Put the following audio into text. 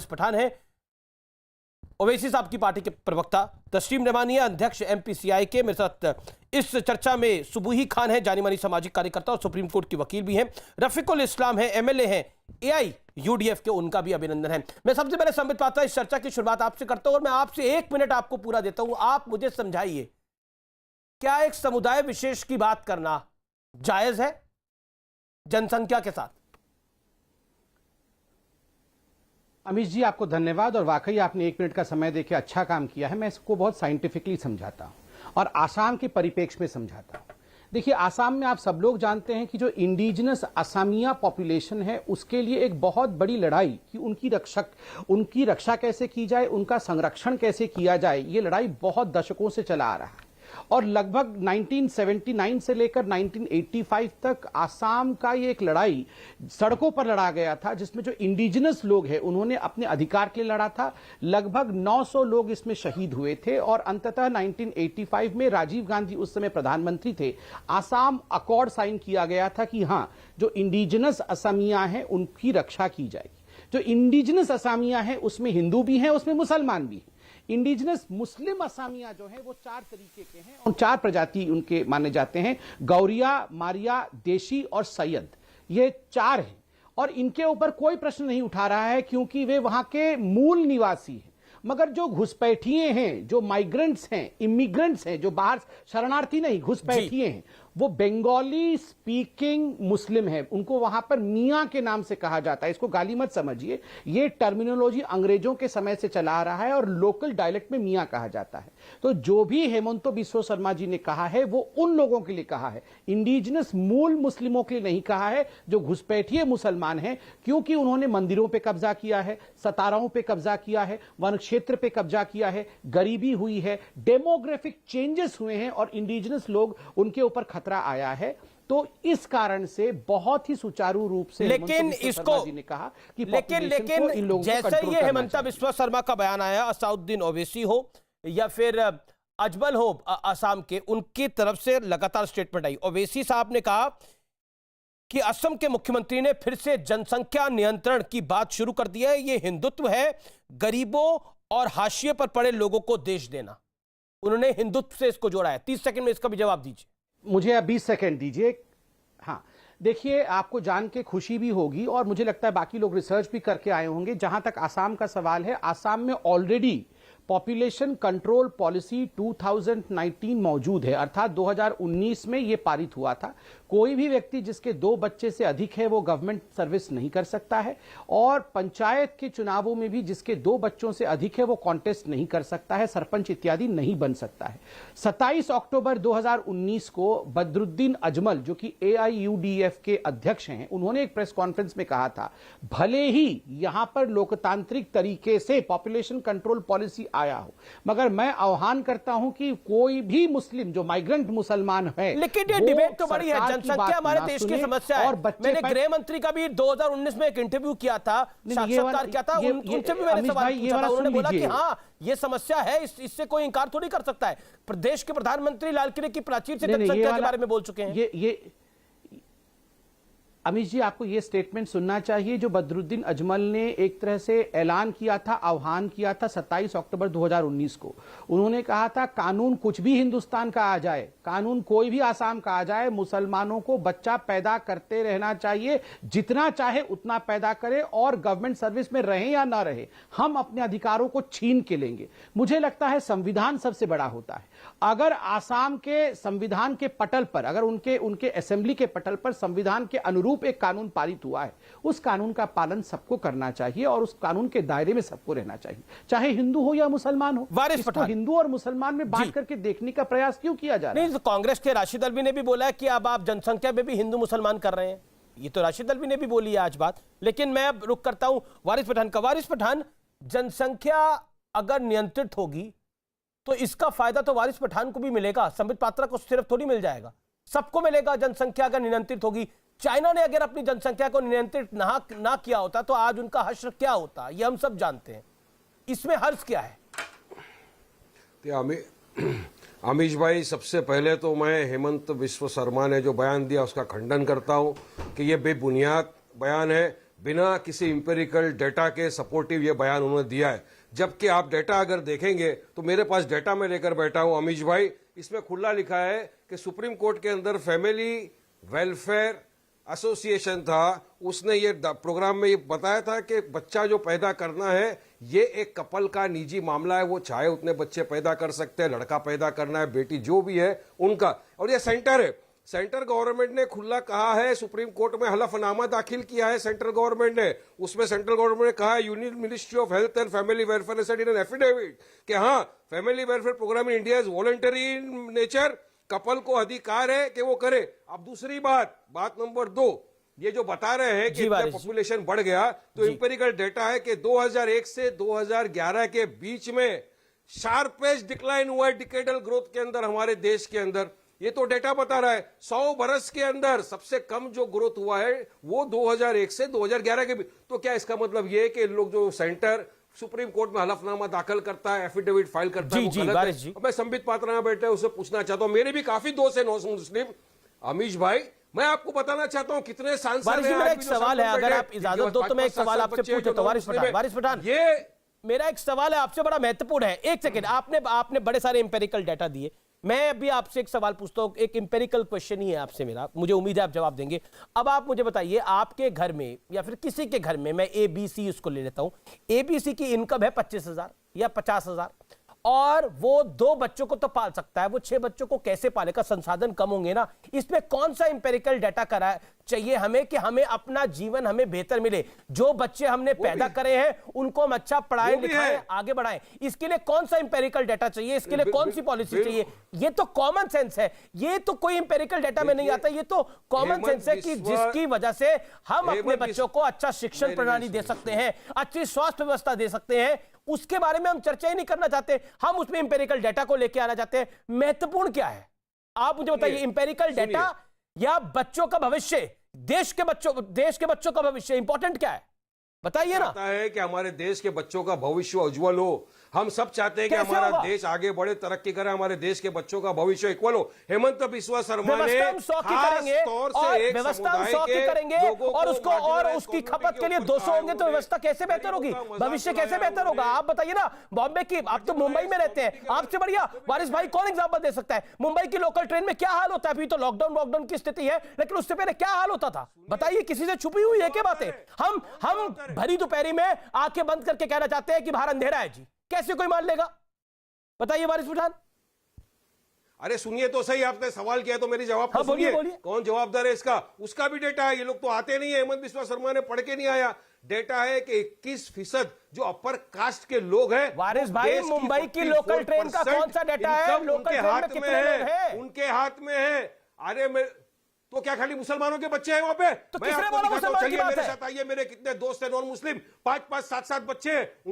पठान है ओवैसी साहब की पार्टी के प्रवक्ता, तस्लीम नमानिया अध्यक्ष एमपीसीआई के। मेरे साथ इस चर्चा में सुबूही खान है, जानी मानी सामाजिक कार्यकर्ता और सुप्रीम कोर्ट की वकील भी हैं। रफीकुल इस्लाम है, एमएलए हैं एआईयूडीएफ के, उनका भी अभिनंदन है। मैं सबसे पहले संबित पात्रा इस चर्चा की शुरुआत आपसे करता हूं और मैं आपसे 1 मिनट आपको पूरा देता हूं। आप मुझे समझाइए, क्या एक समुदाय विशेष की बात करना जायज है जनसंख्या के साथ? अमीश जी, आपको धन्यवाद और वाकई आपने 1 मिनट का समय देके अच्छा काम किया है। मैं इसको बहुत साइंटिफिकली समझाता हूं और आसाम के परिप्रेक्ष्य में समझाता हूं। देखिए, आसाम में आप सब लोग जानते हैं कि जो इंडिजिनस असामिया पॉपुलेशन है उसके लिए एक बहुत बड़ी लड़ाई कि उनकी रक्षा कैसे की जाए, उनका संरक्षण कैसे किया जाए, ये लड़ाई बहुत दशकों से चला आ रहा है। और लगभग 1979 से लेकर 1985 तक आसाम का ये एक लड़ाई सड़कों पर लड़ा गया था, जिसमें जो इंडिजिनस लोग हैं उन्होंने अपने अधिकार के लिए लड़ा था। लगभग 900 लोग इसमें शहीद हुए थे और अंततः 1985 में राजीव गांधी उस समय प्रधानमंत्री थे, आसाम अकॉर्ड साइन किया गया था कि हां, जो इंडिजिनस असमिया हैं उनकी रक्षा की जाएगी। जो इंडिजिनस असमिया है उसमें हिंदू भी हैं, उसमें मुसलमान भी हैं। इंडिजिनस मुस्लिम असामिया जो है वो 4 तरीके के हैं और 4 प्रजाति उनके माने जाते हैं, गौरिया, मारिया, देशी और सैयद। ये 4 हैं और इनके ऊपर कोई प्रश्न नहीं उठा रहा है क्योंकि वे वहां के मूल निवासी हैं। मगर जो घुसपैठिए हैं, जो माइग्रेंट्स हैं, इमिग्रेंट्स हैं, जो बाहर शरणार्थी नहीं घुसपैठिए हैं, वो बंगाली स्पीकिंग मुस्लिम है। उनको वहां पर मियां के नाम से कहा जाता है। इसको गाली मत समझिए, ये टर्मिनोलॉजी अंग्रेजों के समय से चला आ रहा है और लोकल डायलेक्ट में मियां कहा जाता है। तो जो भी हेमंतो बिस्वा शर्मा जी ने कहा है वो उन लोगों के लिए कहा है, इंडिजिनस मूल मुस्लिमों के लिए नहीं कहा है जो घुसपैठिए मुसलमान हैं, क्योंकि उन्होंने मंदिरों पर कब्जा किया है, सताराओं पर कब्जा किया है, वन क्षेत्र पे कब्जा किया है, गरीबी हुई है, डेमोग्राफिक चेंजेस हुए हैं और इंडिजिनस लोग उनके ऊपर खतरा आया है। तो इस कारण से बहुत ही सुचारू रूप से लेकिन इसको जी ने कहा कि लेकिन जैसे ये हेमंता बिस्वा शर्मा का बयान आया, असाउद्दीन ओवैसी हो या फिर अजमल हो असम के, उनकी तरफ से लगातार स्टेटमेंट आई। ओवैसी साहब ने कहा कि असम के मुख्यमंत्री ने फिर से जनसंख्या नियंत्रण की बात शुरू कर दी है, ये हिंदुत्व है, गरीबों और हाशिए पर पड़े लोगों को देश देना। उन्होंने हिंदुत्व से इसको जोड़ा है। 30 सेकंड में इसका भी जवाब दीजिए। मुझे 20 सेकंड दीजिए। हाँ, देखिए, आपको जान के खुशी भी होगी और मुझे लगता है बाकी लोग रिसर्च भी करके आए होंगे। जहां तक आसाम का सवाल है, आसाम में ऑलरेडी पॉपुलेशन कंट्रोल पॉलिसी 2019 मौजूद है, अर्थात 2019 में यह पारित हुआ था। कोई भी व्यक्ति जिसके 2 बच्चे से अधिक है वो गवर्नमेंट सर्विस नहीं कर सकता है और पंचायत के चुनावों में भी जिसके 2 बच्चों से अधिक है वो कॉन्टेस्ट नहीं कर सकता है, सरपंच इत्यादि नहीं बन सकता है। 27 अक्टूबर 2019 को बदरुद्दीन अजमल, जो कि एआईयूडीएफ के अध्यक्ष हैं, उन्होंने एक प्रेस कॉन्फ्रेंस में कहा था, भले ही यहां पर लोकतांत्रिक तरीके से पॉपुलेशन कंट्रोल पॉलिसी आया हो, मगर मैं आह्वान करता हूं कि कोई भी मुस्लिम जो माइग्रेंट मुसलमान है, लेकिन ये डिबेट तो बड़ी है, जनसंख्या हमारे देश की समस्या है। मैंने गृह मंत्री का भी 2019 में एक इंटरव्यू किया था, साक्षात्कार किया था, उनसे भी मैंने सवाल पूछा था। उन्होंने बोला कि हाँ, ये समस्या है, इससे कोई इंकार थोड़ी कर सकता है। प्रदेश के प्रधानमंत्री लाल किले की प्राचीर से जनसंख्या के बारे में बोल चुके हैं। अमीश जी, आपको यह स्टेटमेंट सुनना चाहिए जो बदरुद्दीन अजमल ने एक तरह से ऐलान किया था, आह्वान किया था 27 अक्टूबर 2019 को। उन्होंने कहा था, कानून कुछ भी हिंदुस्तान का आ जाए, कानून कोई भी आसाम का आ जाए, मुसलमानों को बच्चा पैदा करते रहना चाहिए, जितना चाहे उतना पैदा करे और गवर्नमेंट सर्विस में रहे या ना रहे, हम अपने अधिकारों को छीन के लेंगे। मुझे लगता है संविधान सबसे बड़ा होता है। अगर आसाम के संविधान के पटल पर, अगर उनके असेंबली के पटल पर संविधान के अनुरूप एक कानून पारित हुआ है, उस कानून का पालन सबको करना चाहिए और उस कानून के दायरे में सबको रहना चाहिए, चाहे हिंदू हो या मुसलमान हो। इसको हिंदू और मुसलमान में बांट करके देखने का प्रयास क्यों किया जा रहा है? नहीं, तो कांग्रेस के राशिद अल्वी ने भी बोला है कि अब आप जनसंख्या में भी हिंदू मुसलमान कर रहे हैं। ये तो राशिद अल्वी ने भी बोली है आज बात। लेकिन मैं अब रुक करता हूं वारिस पठान का। वारिस पठान, जनसंख्या अगर नियंत्रित होगी तो इसका फायदा तो वारिस पठान को भी मिलेगा, संबित पात्रा को सिर्फ थोड़ी मिल जाएगा, सबको मिलेगा। जनसंख्या अगर नियंत्रित होगी, चाइना ने अगर अपनी जनसंख्या को नियंत्रित ना किया होता तो आज उनका हश्र क्या होता, ये हम सब जानते हैं। इसमें हर्ष क्या है? अमीश भाई, सबसे पहले तो मैं हेमंत बिस्वा शर्मा ने जो बयान दिया उसका खंडन करता हूं कि यह बेबुनियाद बयान है। बिना किसी इंपेरिकल डेटा के सपोर्टिव ये बयान उन्होंने दिया है। जबकि आप डेटा अगर देखेंगे तो मेरे पास डेटा में लेकर बैठा हूं अमीश भाई, इसमें खुला लिखा है कि सुप्रीम कोर्ट के अंदर फैमिली वेलफेयर एसोसिएशन था, उसने ये प्रोग्राम में ये बताया था कि बच्चा जो पैदा करना है ये एक कपल का निजी मामला है, वो चाहे उतने बच्चे पैदा कर सकते हैं, लड़का पैदा करना है, बेटी जो भी है उनका। और ये सेंटर है, सेंटर गवर्नमेंट ने खुला कहा है, सुप्रीम कोर्ट में हलफनामा दाखिल किया है सेंट्रल गवर्नमेंट ने, उसमें सेंट्रल गवर्नमेंट ने कहा है union ministry of health and family welfare said in an affidavit कि हाँ family welfare programme in India is voluntary in nature, couple को अधिकार है कि वो करे। अब दूसरी बात नंबर 2, ये जो बता रहे हैं कि पॉपुलेशन बढ़ गया, तो इंपेरिकल डेटा है कि 2001 से 2011 के बीच में शार्पेस्ट डिक्लाइन हुआ है डिकेडल ग्रोथ के अंदर हमारे देश के अंदर। ये तो डेटा बता रहा है 100 बरस के अंदर सबसे कम जो ग्रोथ हुआ है वो 2001 से 2011 के बीच। तो क्या इसका मतलब ये है कि लोग जो सेंटर सुप्रीम कोर्ट में हलफनामा दाखिल करता है, एफिडेविट फाइल करता है, वो गलत है? मैं संबित पात्रा बैठे उससे पूछना चाहता हूं, मेरे भी काफी दोस्त है नॉन मुस्लिम, अमीश भाई मैं आपको बताना चाहता हूं कितने सांसद हैं। एक सवाल है, अगर आप इजाजत दो तो मैं एक सवाल आपसे पूछूं तो वारिस पठान, ये मेरा एक सवाल है आपसे, बड़ा महत्वपूर्ण है। एक सेकंड, आपने बड़े सारे इंपेरिकल डाटा दिए, मैं अभी आपसे एक सवाल पूछता हूं, एक इंपेरिकल क्वेश्चन ही है आपसे मेरा, मुझे उम्मीद है आप जवाब देंगे। अब आप मुझे बताइए, आपके घर में या फिर किसी के घर में, मैं ABC उसको ले लेता हूं, ABC की इनकम है 25,000 या 50,000 और वो 2 बच्चों को तो पाल सकता है, वो 6 बच्चों को कैसे पालेगा? संसाधन कम होंगे ना। इसमें कौन सा इंपेरिकल डाटा करा चाहिए हमें कि हमें अपना जीवन हमें बेहतर मिले, जो बच्चे हमने पैदा करे हैं उनको हम अच्छा पढ़ाएं लिखाएं आगे बढ़ाएं, इसके लिए कौन सा इंपेरिकल डाटा चाहिए? इसके लिए कौन सी पॉलिसी चाहिए? ये तो कॉमन सेंस है, ये तो कोई इंपेरिकल डाटा में नहीं आता, ये तो कॉमन सेंस है कि जिसकी वजह से हम अपने बच्चों को अच्छा शिक्षण प्रणाली दे सकते हैं, अच्छी स्वास्थ्य व्यवस्था दे सकते हैं, उसके बारे में हम चर्चा ही नहीं करना चाहते, हम उसमें इंपेरिकल डाटा को लेकर आना चाहते हैं। महत्वपूर्ण क्या है आप मुझे बताइए, इंपेरिकल डाटा या बच्चों का भविष्य, देश के बच्चों का भविष्य इंपॉर्टेंट क्या है? बताइए ना। है कि हमारे देश के बच्चों का भविष्य उज्जवल हो, हम सब चाहते हैं कि हमारा देश आगे बढ़े, तरक्की करे, हमारे देश के बच्चों का भविष्य इक्वल हो। हेमंत बिस्वा शर्मा ने करेंगे और व्यवस्था 100 की करेंगे और उसको और उसकी खपत के लिए 200 होंगे तो व्यवस्था कैसे बेहतर होगी, भविष्य कैसे बेहतर होगा? आप बताइए ना। बॉम्बे की, आप तो मुंबई में रहते हैं, आपसे बढ़िया वारिस भाई कौन एग्जाम्पल दे सकता है? मुंबई की लोकल ट्रेन में क्या हाल होता है? अभी तो लॉकडाउन की स्थिति है, लेकिन उससे पहले क्या हाल होता था बताइए? किसी से छुपी हुई है क्या बातें? हम भरी दोपहरी में आंखें बंद करके कहना चाहते हैं कि बाहर अंधेरा है जी, कैसे कोई मान लेगा? बताइए वारिस पठान। अरे सुनिए तो सही, आपने सवाल किया तो मेरी जवाब तो सुनिए। कौन जवाबदार है इसका? उसका भी डेटा है, ये लोग तो आते नहीं है, हेमंत बिस्वा शर्मा ने पढ़ के नहीं आया। डेटा है कि 21% जो अपर कास्ट के लोग हैं। वारिस भाई मुंबई की लोकल ट्रेन का कौन सा डेटा है? लोकल ट्रेन में कितने लोग हैं? उनके हाथ में है। अरे तो क्या खाली मुसलमानों के बच्चे हैं वहां पे? तो किसने बोला मुसलमान की बात है? मेरे साथ आइए, मेरे कितने दोस्त हैं नॉन मुस्लिम, 5-5, 7-7 बच्चे हैं।